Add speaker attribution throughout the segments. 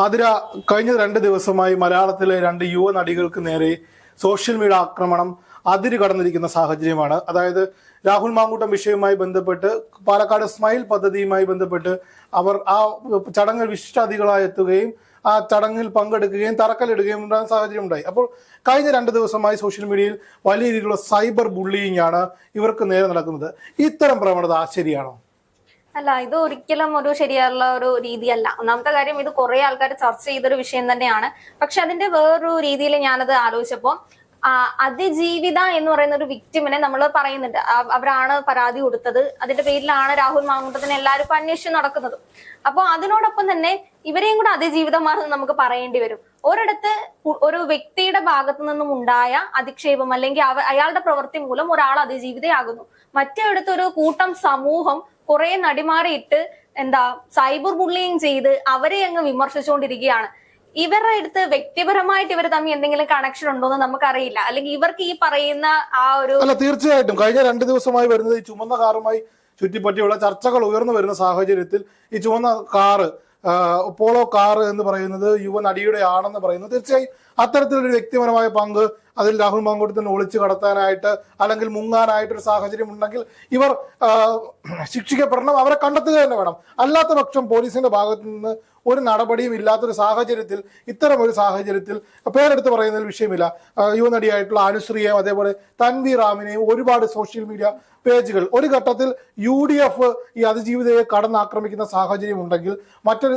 Speaker 1: ആതിര, കഴിഞ്ഞ 2 ദിവസമായി മലയാളത്തിലെ 2 യുവ നടികൾക്ക് നേരെ സോഷ്യൽ മീഡിയ ആക്രമണം അതിര് കടന്നിരിക്കുന്ന സാഹചര്യമാണ്. അതായത് രാഹുൽ മാങ്കൂട്ടം വിഷയവുമായി ബന്ധപ്പെട്ട് പാലക്കാട് സ്മൈൽ പദ്ധതിയുമായി ബന്ധപ്പെട്ട് അവർ ആ ചടങ്ങിൽ വിശിഷ്ടാതിഥികളായി എത്തുകയും ആ ചടങ്ങിൽ പങ്കെടുക്കുകയും തറക്കല്ലിടുകയും ഉണ്ടാകുന്ന സാഹചര്യം ഉണ്ടായി. അപ്പോൾ കഴിഞ്ഞ 2 ദിവസമായി സോഷ്യൽ മീഡിയയിൽ വലിയ രീതിയിലുള്ള സൈബർ ബുള്ളിയിങ് ആണ് ഇവർക്ക് നേരെ നടക്കുന്നത്. ഇത്തരം പ്രവണത ശരിയാണോ?
Speaker 2: അല്ല, ഇത് ഒരിക്കലും ഒരു ശരിയായുള്ള ഒരു രീതിയല്ല. ഒന്നാമത്തെ കാര്യം, ഇത് കുറെ ആൾക്കാർ ചർച്ച ചെയ്തൊരു വിഷയം തന്നെയാണ്. പക്ഷെ അതിന്റെ വേറൊരു രീതിയിൽ ഞാനത് ആലോചിച്ചപ്പോൾ അതിജീവിത എന്ന് പറയുന്ന ഒരു വിക്ടിമിനെ നമ്മൾ പറയുന്നുണ്ട്. അവരാണ് പരാതി കൊടുത്തത്, അതിന്റെ പേരിലാണ് രാഹുൽ മാങ്കൂട്ടത്തിന് എല്ലാവരും ഇപ്പൊ അന്വേഷിച്ച് നടക്കുന്നത്. അപ്പൊ അതിനോടൊപ്പം തന്നെ ഇവരെയും കൂടെ അതിജീവിതമാണെന്ന് നമുക്ക് പറയേണ്ടി വരും. ഒരിടത്ത് ഒരു വ്യക്തിയുടെ ഭാഗത്തു നിന്നും ഉണ്ടായ അധിക്ഷേപം അല്ലെങ്കിൽ അയാളുടെ പ്രവൃത്തി മൂലം ഒരാൾ അതിജീവിതയാകുന്നു. മറ്റേടത്ത് ഒരു കൂട്ടം സമൂഹം കുറെ നടിമാറിയിട്ട് സൈബർ ബുള്ളിങ് ചെയ്ത് അവരെ അങ്ങ് വിമർശിച്ചുകൊണ്ടിരിക്കുകയാണ്. ഇവരുടെ അടുത്ത് വ്യക്തിപരമായിട്ട് ഇവർ തമ്മിൽ എന്തെങ്കിലും കണക്ഷൻ ഉണ്ടോ എന്ന് നമുക്കറിയില്ല. അല്ലെങ്കിൽ ഇവർക്ക് ഈ പറയുന്ന ആ ഒരു
Speaker 1: അല്ല, തീർച്ചയായിട്ടും കഴിഞ്ഞ 2 ദിവസമായി വരുന്നത് ഈ ചുമന്ന കാറുമായി ചുറ്റിപ്പറ്റിയുള്ള ചർച്ചകൾ ഉയർന്നു വരുന്ന സാഹചര്യത്തിൽ ഈ ചുവന്ന കാറ് പോളോ കാർ എന്ന് പറയുന്നത് യുവ നടിയുടെ ആണെന്ന് പറയുന്നത് തീർച്ചയായും അത്തരത്തിലൊരു വ്യക്തിപരമായ പങ്ക് അതിൽ രാഹുൽ മാങ്കൂട്ടത്തിന് ഒളിച്ചു കടത്താനായിട്ട് അല്ലെങ്കിൽ മുങ്ങാനായിട്ടൊരു സാഹചര്യം ഉണ്ടെങ്കിൽ ഇവർ ശിക്ഷിക്കപ്പെടണം, അവരെ കണ്ടെത്തുക തന്നെ വേണം. അല്ലാത്ത പക്ഷം പോലീസിന്റെ ഭാഗത്തു നിന്ന് ഒരു നടപടിയും ഇല്ലാത്തൊരു സാഹചര്യത്തിൽ ഇത്തരം ഒരു സാഹചര്യത്തിൽ പേരെടുത്ത് പറയുന്നതിൽ വിഷയമില്ല. യുവനടിയായിട്ടുള്ള അനുശ്രീയെയും അതേപോലെ തൻവീർ റാമിനെയും ഒരുപാട് സോഷ്യൽ മീഡിയ പേജുകൾ ഒരു ഘട്ടത്തിൽ UDF ഈ അതിജീവിതയെ കടന്നാക്രമിക്കുന്ന സാഹചര്യം ഉണ്ടെങ്കിൽ, മറ്റൊരു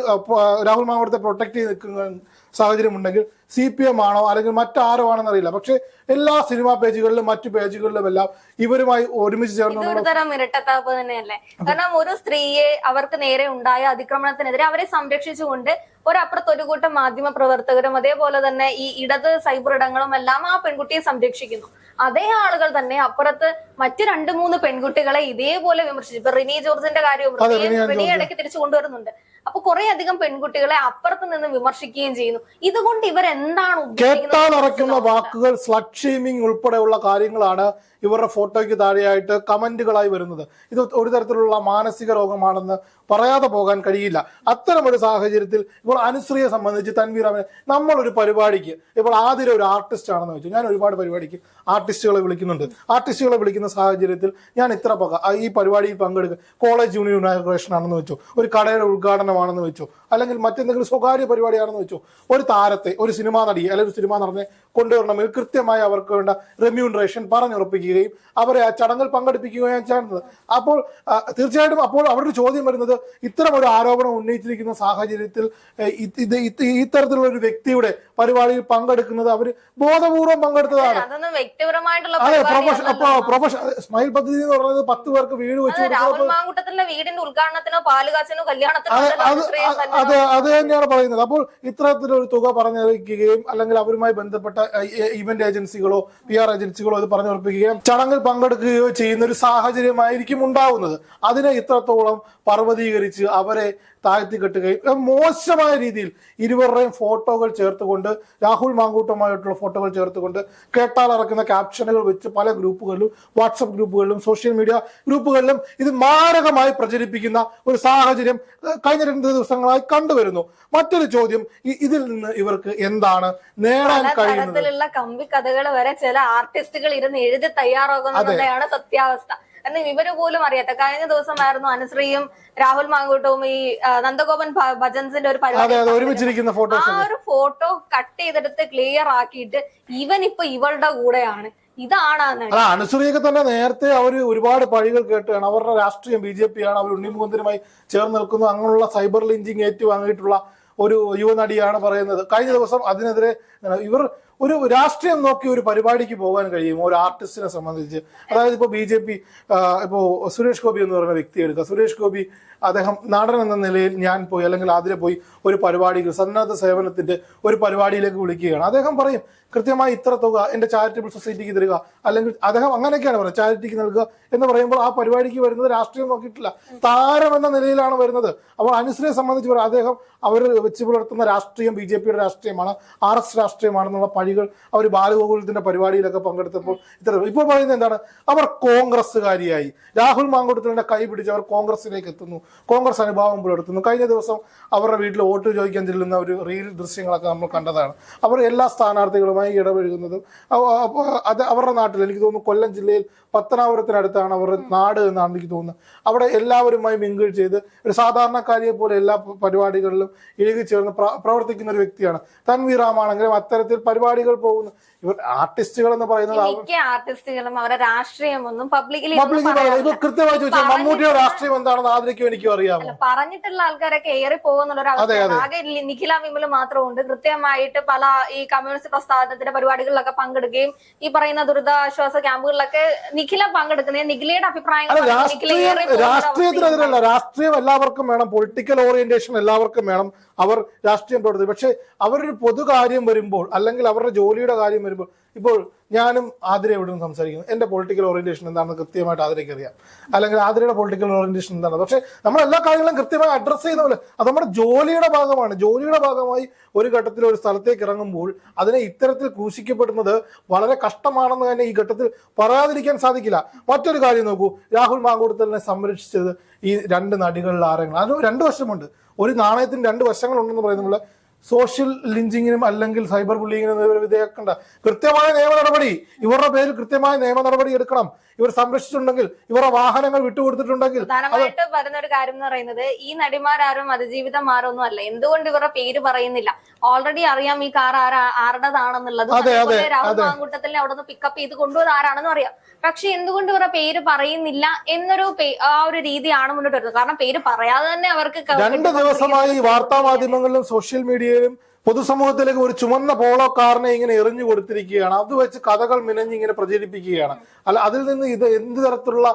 Speaker 1: രാഹുൽ മാങ്കൂട്ടത്തെ പ്രൊട്ടക്ട് ചെയ്ത് നിൽക്കുന്ന സാഹചര്യം ഉണ്ടെങ്കിൽ CPM ആണോ അല്ലെങ്കിൽ മറ്റാരോ ആണെന്ന് അറിയില്ല. പക്ഷെ എല്ലാ സിനിമാ പേജുകളിലും മറ്റു പേജുകളിലും എല്ലാം ഇവരുമായി ഒരുമിച്ച് ചേർന്ന്
Speaker 2: ഒരു തരം ഇരട്ടത്താപ്പ് തന്നെയല്ലേ. കാരണം ഒരു സ്ത്രീയെ അവർക്ക് നേരെ ഉണ്ടായ അതിക്രമണത്തിനെതിരെ അവരെ സംരക്ഷിച്ചുകൊണ്ട് ഒരപ്പുറത്ത് ഒരു കൂട്ടം മാധ്യമ പ്രവർത്തകരും അതേപോലെ തന്നെ ഈ ഇടത് സൈബർ ഇടങ്ങളും എല്ലാം ആ പെൺകുട്ടിയെ സംരക്ഷിക്കുന്നു. അതേ ആളുകൾ തന്നെ അപ്പുറത്ത് മറ്റു 2-3 പെൺകുട്ടികളെ ഇതേപോലെ വിമർശിച്ചു. ഇപ്പൊ റിനി ജോർജിന്റെ കാര്യം റിനി ഇടയ്ക്ക് തിരിച്ചു കൊണ്ടുവരുന്നുണ്ട്. അപ്പൊ കുറെ അധികം പെൺകുട്ടികളെ അപ്പുറത്ത് നിന്ന് വിമർശിക്കുകയും ചെയ്യുന്നു. ഇതുകൊണ്ട് ഇവരെന്താണ്
Speaker 1: ഉദ്ദേശിക്കുന്നത്? വാക്കുകൾ സ്ലട്ട് ഷെയ്മിംഗ് ഉൾപ്പെടെയുള്ള കാര്യങ്ങളാണ് ഇവരുടെ ഫോട്ടോയ്ക്ക് താഴെയായിട്ട് കമന്റുകളായി വരുന്നത്. ഇത് ഒരു തരത്തിലുള്ള മാനസിക രോഗമാണെന്ന് പറയാതെ പോകാൻ കഴിയില്ല. അത്തരം ഒരു സാഹചര്യത്തിൽ ഇപ്പോൾ അനുശ്രീയെ സംബന്ധിച്ച് തൻവീർ റാമിനെ നമ്മളൊരു പരിപാടിക്ക് ഇപ്പോൾ ആതിര ഒരു ആർട്ടിസ്റ്റ് ആണെന്ന് വെച്ചു. ഞാൻ ഒരുപാട് പരിപാടിക്ക് ആർട്ടിസ്റ്റുകളെ വിളിക്കുന്നുണ്ട്. ആർട്ടിസ്റ്റുകളെ വിളിക്കുന്ന സാഹചര്യത്തിൽ ഞാൻ ഇത്ര ഈ പരിപാടിയിൽ പങ്കെടുക്കുക കോളേജ് യൂണിയൻ ഇനാഗുറേഷൻ ആണെന്ന് വെച്ചു, ഒരു കടയുടെ ഉദ്ഘാടനമാണെന്ന് വെച്ചു, അല്ലെങ്കിൽ മറ്റെന്തെങ്കിലും സ്വകാര്യ പരിപാടിയാണെന്ന് വെച്ചു, ഒരു താരത്തെ, ഒരു സിനിമാ നടിയെ അല്ലെങ്കിൽ ഒരു സിനിമാ നടനെ കൊണ്ടുവരണമെങ്കിൽ കൃത്യമായി അവർക്ക് വേണ്ട റെമ്യൂണറേഷൻ പറഞ്ഞുറപ്പിക്കുകയും അവരെ ആ ചടങ്ങിൽ പങ്കെടുപ്പിക്കുകയും ചെയ്യുന്നത്. അപ്പോൾ തീർച്ചയായിട്ടും അപ്പോൾ അവരുടെ ചോദ്യം വരുന്നത്, ഇത്തരം ഒരു ആരോപണം ഉന്നയിച്ചിരിക്കുന്ന സാഹചര്യത്തിൽ ഇത്തരത്തിലുള്ള ഒരു വ്യക്തിയുടെ പരിപാടിയിൽ പങ്കെടുക്കുന്നത് അവര് ബോധപൂർവം പങ്കെടുത്തതാണ്. അതെ, സ്മൈൽ പദ്ധതി എന്ന് പറയുന്നത് 10 പേർക്ക് വീട് വെച്ച് അത് തന്നെയാണ് പറയുന്നത്. അപ്പോൾ ഇത്തരത്തിലൊരു തുക പറഞ്ഞറിയിക്കുകയും അല്ലെങ്കിൽ അവരുമായി ബന്ധപ്പെട്ട ഇവന്റ് ഏജൻസികളോ PR ഏജൻസികളോ ഇത് പറഞ്ഞുറപ്പിക്കുകയും ചടങ്ങിൽ പങ്കെടുക്കുകയോ ചെയ്യുന്ന ഒരു സാഹചര്യമായിരിക്കും ഉണ്ടാവുന്നത്. അതിനെ ഇത്രത്തോളം പർവ്വതീകരിച്ച് അവരെ താഴ്ത്തിക്കെട്ടുകയും മോശമായ രീതിയിൽ ഇരുവരുടെയും ഫോട്ടോകൾ ചേർത്തുകൊണ്ട്, രാഹുൽ മാങ്കൂട്ടമായിട്ടുള്ള ഫോട്ടോകൾ ചേർത്തുകൊണ്ട് കേട്ടാലിറക്കുന്ന ക്യാപ്ഷനുകൾ വെച്ച് പല ഗ്രൂപ്പുകളിലും, വാട്സപ്പ് ഗ്രൂപ്പുകളിലും, സോഷ്യൽ മീഡിയ ഗ്രൂപ്പുകളിലും ഇത് മാരകമായി പ്രചരിപ്പിക്കുന്ന ഒരു സാഹചര്യം കഴിഞ്ഞ 2 ദിവസങ്ങളായി കണ്ടുവരുന്നു. മറ്റൊരു ചോദ്യം, ഇതിൽ നിന്ന് ഇവർക്ക് എന്താണ് നേടാൻ കഴിയുന്നത്?
Speaker 2: കമ്പി കഥകൾ വരെ ചില ആർട്ടിസ്റ്റുകൾ ഇരുന്ന് എഴുതി തയ്യാറാകുന്നതാണ് സത്യാവസ്ഥ. കാരണം ഇവര് പോലും അറിയാത്ത കഴിഞ്ഞ ദിവസമായിരുന്നു അനുശ്രീയും രാഹുൽ മാങ്കൂട്ടവും ഈ നന്ദഗോപൻ ഭജൻസിന്റെ ഒരു പരിപാടി ആ ഒരു ഫോട്ടോ കട്ട് ചെയ്തെടുത്ത് ക്ലിയർ ആക്കിയിട്ട് ഇവൻ ഇപ്പൊ ഇവളുടെ കൂടെയാണ്. ഇതാണ്
Speaker 1: അനുശ്രീയൊക്കെ തന്നെ നേരത്തെ അവർ ഒരുപാട് പഴികൾ കേട്ടാണ്. അവരുടെ രാഷ്ട്രീയം BJP ആണ്, അവർ ഉണ്ണിമുഖന്തിനുമായി ചേർന്ന് നിൽക്കുന്നു, അങ്ങനെയുള്ള സൈബർ ലിഞ്ചിങ് ഏറ്റുവാങ്ങിയിട്ടുള്ള ഒരു യുവനടിയാണ് പറയുന്നത്. കഴിഞ്ഞ ദിവസം അതിനെതിരെ ഇവർ ഒരു രാഷ്ട്രീയം നോക്കി ഒരു പരിപാടിക്ക് പോകാൻ കഴിയും ഒരു ആർട്ടിസ്റ്റിനെ സംബന്ധിച്ച്. അതായത് ഇപ്പോൾ BJP ഇപ്പോ സുരേഷ് ഗോപി എന്ന് പറയുന്ന വ്യക്തി എടുക്കുക. സുരേഷ് ഗോപി അദ്ദേഹം നടൻ എന്ന നിലയിൽ ഞാൻ പോയി അല്ലെങ്കിൽ അതിലെ പോയി ഒരു പരിപാടിക്ക് സന്നദ്ധ സേവനത്തിന്റെ ഒരു പരിപാടിയിലേക്ക് വിളിക്കുകയാണ്. അദ്ദേഹം പറയും കൃത്യമായി ഇത്ര തുക എന്റെ ചാരിറ്റബിൾ സൊസൈറ്റിക്ക് തരിക, അല്ലെങ്കിൽ അദ്ദേഹം അങ്ങനെയൊക്കെയാണ് പറയുക, ചാരിറ്റിക്ക് നൽകുക എന്ന് പറയുമ്പോൾ ആ പരിപാടിക്ക് വരുന്നത് രാഷ്ട്രീയം നോക്കിയിട്ടില്ല, താരം എന്ന നിലയിലാണ് വരുന്നത്. അപ്പോൾ അനുശ്രീയെ സംബന്ധിച്ച് അദ്ദേഹം അവർ വെച്ച് പുലർത്തുന്ന രാഷ്ട്രീയം BJPയുടെ രാഷ്ട്രീയമാണ്, RS രാഷ്ട്രീയമാണെന്നുള്ള പഴി നടികൾ അവർ ബാലഗോകുലത്തിന്റെ പരിപാടിയിലൊക്കെ പങ്കെടുത്തപ്പോൾ ഇപ്പോൾ പറയുന്നത് എന്താണ്, അവർ കോൺഗ്രസ്സുകാരിയായി. രാഹുൽ മാങ്കൂട്ടത്തിലിന്റെ കൈ പിടിച്ച് അവർ കോൺഗ്രസിലേക്ക് എത്തുന്നു, കോൺഗ്രസ് അനുഭാവം പുലർത്തുന്നു. കഴിഞ്ഞ ദിവസം അവരുടെ വീട്ടിൽ വോട്ട് ചോദിക്കാൻ ചെല്ലുന്ന ഒരു റീൽ ദൃശ്യങ്ങളൊക്കെ നമ്മൾ കണ്ടതാണ്. അവർ എല്ലാ സ്ഥാനാർത്ഥികളുമായി ഇടപഴകുന്നതും അത് അവരുടെ നാട്ടിൽ, എനിക്ക് തോന്നുന്നു കൊല്ലം ജില്ലയിൽ പത്തനാപുരത്തിനടുത്താണ് അവരുടെ നാട് എന്നാണ് എനിക്ക് തോന്നുന്നത്. അവിടെ എല്ലാവരുമായി മിങ്കിൾ ചെയ്ത് ഒരു സാധാരണക്കാരിയെ പോലെ എല്ലാ പരിപാടികളിലും ഇഴുകിച്ചേർന്ന് പ്രവർത്തിക്കുന്ന ഒരു വ്യക്തിയാണ്. തൻവീറാമാണെങ്കിലും അത്തരത്തിൽ പരിപാടികൾ പോകുന്നു. ഇവർ ആർട്ടിസ്റ്റുകൾ എന്ന് പറയുന്നത്
Speaker 2: ആർട്ടിസ്റ്റുകളും അവരുടെ രാഷ്ട്രീയമൊന്നും പബ്ലിക്കലി
Speaker 1: ഇവർ കൃത്യമായി ചോദിച്ചാൽ മമ്മൂട്ടിയുടെ രാഷ്ട്രീയം എന്താണെന്ന് ആദ്യം എനിക്കും അറിയാമോ.
Speaker 2: പറഞ്ഞിട്ടുള്ള ആൾക്കാരൊക്കെ ഏറി പോകുന്നുള്ള ഒരു അവസ്ഥ. ആകെ നിഖില വിമൽ മാത്രമുണ്ട് കൃത്യമായിട്ട് പല ഈ കമ്മ്യൂണിസ്റ്റ് പ്രസ്ഥാനത്തിന്റെ പരിപാടികളിലൊക്കെ പങ്കെടുക്കുകയും ഈ പറയുന്ന ദുരിതാശ്വാസ ക്യാമ്പുകളിലൊക്കെ നിഖില പങ്കെടുക്കുന്നത്. നിഖിലയുടെ അഭിപ്രായങ്ങൾ
Speaker 1: രാഷ്ട്രീയത്തിനെതിരല്ല, രാഷ്ട്രീയം എല്ലാവർക്കും വേണം, പൊളിറ്റിക്കൽ ഓറിയന്റേഷൻ എല്ലാവർക്കും വേണം, അവർ രാഷ്ട്രീയം പ്രവർത്തിക്കും. പക്ഷെ അവരൊരു പൊതുകാര്യം വരുമ്പോൾ അല്ലെങ്കിൽ അവരുടെ ജോലിയുടെ കാര്യം വരുമ്പോൾ, ഇപ്പോൾ ഞാനും ആതിര എവിടെ നിന്ന് സംസാരിക്കുന്നു, എന്റെ പൊളിറ്റിക്കൽ ഓറിയന്റേഷൻ എന്താണെന്ന് കൃത്യമായിട്ട് ആതിരയ്ക്ക് അറിയാം, അല്ലെങ്കിൽ ആതിരയുടെ പൊളിറ്റിക്കൽ ഓറിയന്റേഷൻ എന്താണ്. പക്ഷെ നമ്മൾ എല്ലാ കാര്യങ്ങളും കൃത്യമായി അഡ്രസ്സ് ചെയ്യുന്ന പോലെ അത് നമ്മുടെ ജോലിയുടെ ഭാഗമാണ്. ജോലിയുടെ ഭാഗമായി ഒരു ഘട്ടത്തിൽ ഒരു സ്ഥലത്തേക്ക് ഇറങ്ങുമ്പോൾ അതിനെ ഇത്തരത്തിൽ ക്രൂശിക്കപ്പെടുന്നത് വളരെ കഷ്ടമാണെന്ന് തന്നെ ഈ ഘട്ടത്തിൽ പറയാതിരിക്കാൻ സാധിക്കില്ല. മറ്റൊരു കാര്യം നോക്കൂ, രാഹുൽ മാങ്കൂട്ടത്തിലിനെ സംരക്ഷിച്ചത് ഈ രണ്ട് നടികളിൽ ആരെങ്കിലും, അതിന് രണ്ട് വശമുണ്ട്. ഒരു നാണയത്തിന് രണ്ട് വശങ്ങളുണ്ടെന്ന് പറയുന്നത് സോഷ്യൽ ലിഞ്ചിങ്ങിനും അല്ലെങ്കിൽ സൈബർ ബുള്ളിങ്ങിനും ഇവർ വിധേയക്കേണ്ട കൃത്യമായ നിയമ നടപടി, ഇവരുടെ പേരിൽ കൃത്യമായ നിയമ നടപടി എടുക്കണം. ഇവർ സംരക്ഷിച്ചിട്ടുണ്ടെങ്കിൽ, ഇവരുടെ വാഹനങ്ങൾ വിട്ടുകൊടുത്തിട്ടുണ്ടെങ്കിൽ.
Speaker 2: പ്രധാനമായിട്ട് വരുന്ന ഒരു കാര്യം എന്ന് പറയുന്നത്, ഈ നടിമാരും അതിജീവിതം മാറൊന്നും അല്ല. എന്തുകൊണ്ട് ഇവരുടെ പേര് പറയുന്നില്ല? ഓൾറെഡി അറിയാം ഈ കാർ ആരുടേതാണെന്നുള്ളത്. രാഹുൽ മാങ്കൂട്ടത്തിനെ അവിടെ നിന്ന് പിക്കപ്പ് ചെയ്ത് കൊണ്ടുപോയത് ആരാണെന്ന് അറിയാം. പക്ഷെ എന്തുകൊണ്ട് ഇവരുടെ പേര് പറയുന്നില്ല എന്നൊരു ആ ഒരു രീതിയാണ് മുന്നോട്ട് വരുന്നത്. കാരണം പേര് പറയാതെ തന്നെ അവർക്ക്
Speaker 1: 2 ദിവസമായി വാർത്താ മാധ്യമങ്ങളിലും സോഷ്യൽ മീഡിയയിലും പൊതുസമൂഹത്തിലേക്ക് ഒരു ചുമന്ന പോളോ കാറിനെ ഇങ്ങനെ എറിഞ്ഞു കൊടുത്തിരിക്കുകയാണ്. അത് വെച്ച് കഥകൾ മിനഞ്ഞിങ്ങനെ പ്രചരിപ്പിക്കുകയാണ്. അല്ല, അതിൽ നിന്ന് ഇത് എന്ത് തരത്തിലുള്ള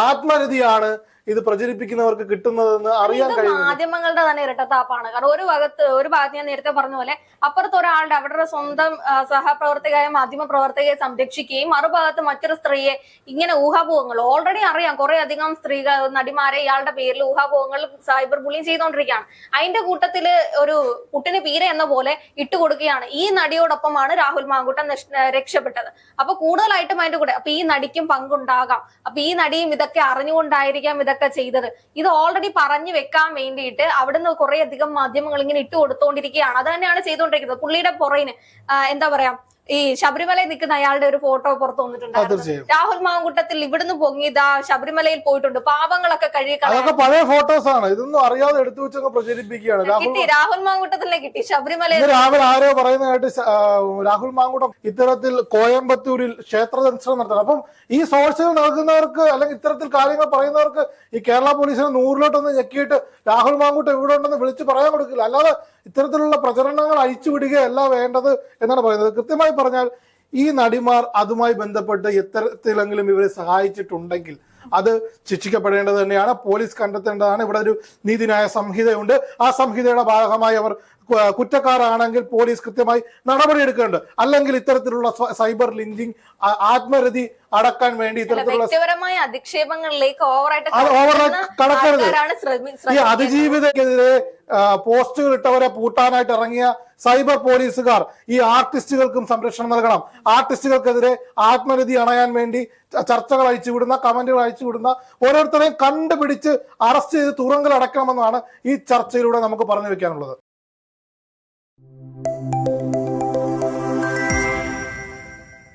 Speaker 1: ആത്മരതിയാണ് ഇത് പ്രചരിപ്പിക്കുന്നവർക്ക് കിട്ടുന്നതെന്ന് അറിയാൻ കഴിയും.
Speaker 2: മാധ്യമങ്ങളുടെ തന്നെ ഇരട്ടത്താപ്പാണ്. കാരണം ഒരു ഭാഗത്ത് ഞാൻ നേരത്തെ പറഞ്ഞ പോലെ അപ്പുറത്ത് ഒരാളുടെ അവരുടെ സ്വന്തം സഹപ്രവർത്തകയായ മാധ്യമ പ്രവർത്തകയെ സംരക്ഷിക്കുകയും മറുഭാഗത്ത് മറ്റൊരു സ്ത്രീയെ ഇങ്ങനെ ഊഹാപോഹങ്ങൾ ഓൾറെഡി അറിയാം. കുറെ അധികം സ്ത്രീകൾ നടിമാരെ ഇയാളുടെ പേരിൽ ഊഹാപോഹങ്ങൾ സൈബർ ബുള്ളിങ് ചെയ്തുകൊണ്ടിരിക്കുകയാണ്. അതിന്റെ കൂട്ടത്തില് ഒരു പുട്ടിന് പീര എന്ന പോലെ ഇട്ടുകൊടുക്കുകയാണ്. ഈ നടിയോടൊപ്പമാണ് രാഹുൽ മാങ്കൂട്ടം രക്ഷപ്പെട്ടത്. അപ്പൊ കൂടുതലായിട്ടും അതിന്റെ കൂടെ അപ്പൊ ഈ നടിക്കും പങ്കുണ്ടാകാം. അപ്പൊ ഈ നടിയും ഇതൊക്കെ അറിഞ്ഞുകൊണ്ടായിരിക്കാം ഇതൊക്കെ ചെയ്തത്. ഇത് ഓൾറെഡി പറഞ്ഞു വെക്കാൻ വേണ്ടിയിട്ട് അവിടുന്ന് കുറെ അധികം മാധ്യമങ്ങൾ ഇങ്ങനെ ഇട്ട് കൊടുത്തോണ്ടിരിക്കുകയാണ്. അത് തന്നെയാണ് ചെയ്തുകൊണ്ടിരിക്കുന്നത്. പുള്ളിയുടെ പുറകിന് എന്താ പറയാ, ഈ ശബരിമലയിൽ നിൽക്കുന്ന അയാളുടെ ഒരു ഫോട്ടോ പുറത്തു വന്നിട്ടുണ്ടായിരുന്നു. രാഹുൽ മാങ്കൂട്ടത്തിൽ ഇവിടുന്ന് പൊങ്ങിതാ ശബരിമലയിൽ പോയിട്ടുണ്ട്, പാവങ്ങളൊക്കെ
Speaker 1: അതൊക്കെ പഴയ ഫോട്ടോസ് ആണ്. ഇതൊന്നും അറിയാതെ എടുത്തു വെച്ചൊക്കെ പ്രചരിപ്പിക്കുകയാണ്.
Speaker 2: കിട്ടി, രാഹുൽ മാങ്കൂട്ടത്തിനെ കിട്ടി. ശബരിമലയിൽ
Speaker 1: രാവിലെ ആരോ പറയുന്നതായിട്ട് രാഹുൽ മാങ്കൂട്ടം ഇത്തരത്തിൽ കോയമ്പത്തൂരിൽ ക്ഷേത്ര ദർശനം നടത്തണം. അപ്പം ഈ സോഴ്സുകൾ നൽകുന്നവർക്ക് അല്ലെങ്കിൽ ഇത്തരത്തിൽ കാര്യങ്ങൾ പറയുന്നവർക്ക് ഈ കേരള പോലീസിനെ 100-ലോട്ടൊന്ന് ഞെക്കിയിട്ട് രാഹുൽ മാങ്കൂട്ടം ഇവിടെ ഉണ്ടെന്ന് വിളിച്ച് പറയാൻ കൊടുക്കില്ല. അല്ലാതെ ഇത്തരത്തിലുള്ള പ്രചരണങ്ങൾ അഴിച്ചുവിടുകയല്ല വേണ്ടത് എന്നാണ് പറയുന്നത്. കൃത്യമായി പറഞ്ഞാൽ ഈ നടിമാർ അതുമായി ബന്ധപ്പെട്ട് എത്തരത്തിലെങ്കിലും ഇവരെ സഹായിച്ചിട്ടുണ്ടെങ്കിൽ അത് ശിക്ഷിക്കപ്പെടേണ്ടത് തന്നെയാണ്. പോലീസ് കണ്ടെത്തേണ്ടതാണ്. ഇവിടെ ഒരു നീതിന്യായ സംഹിതയുണ്ട്. ആ സംഹിതയുടെ ഭാഗമായി അവർ കുറ്റക്കാരാണെങ്കിൽ പോലീസ് കൃത്യമായി നടപടിയെടുക്കേണ്ടത്. അല്ലെങ്കിൽ ഇത്തരത്തിലുള്ള സൈബർ ലിഞ്ചിങ്, ആത്മരതി അടക്കാൻ വേണ്ടി ഇത്തരത്തിലുള്ള
Speaker 2: വ്യക്തിപരമായ അധിക്ഷേപങ്ങളിലേക്ക് ഓവറായിട്ട്
Speaker 1: കടക്കരുത്. ഈ അതിജീവിതക്കെതിരെ പോസ്റ്റുകൾ ഇട്ടവരെ പൂട്ടാനായിട്ട് ഇറങ്ങിയ സൈബർ പോലീസുകാർ ഈ ആർട്ടിസ്റ്റുകൾക്കും സംരക്ഷണം നൽകണം. ആർട്ടിസ്റ്റുകൾക്കെതിരെ ആത്മരതി അണയാൻ വേണ്ടി ചർച്ചകൾ അയച്ചുവിടുന്ന, കമന്റുകൾ അയച്ചുവിടുന്ന ഓരോരുത്തരെയും കണ്ടുപിടിച്ച് അറസ്റ്റ് ചെയ്ത് തുറങ്കൽ അടക്കണമെന്നാണ് ഈ ചർച്ചയിലൂടെ നമുക്ക് പറഞ്ഞു വെക്കാനുള്ളത്.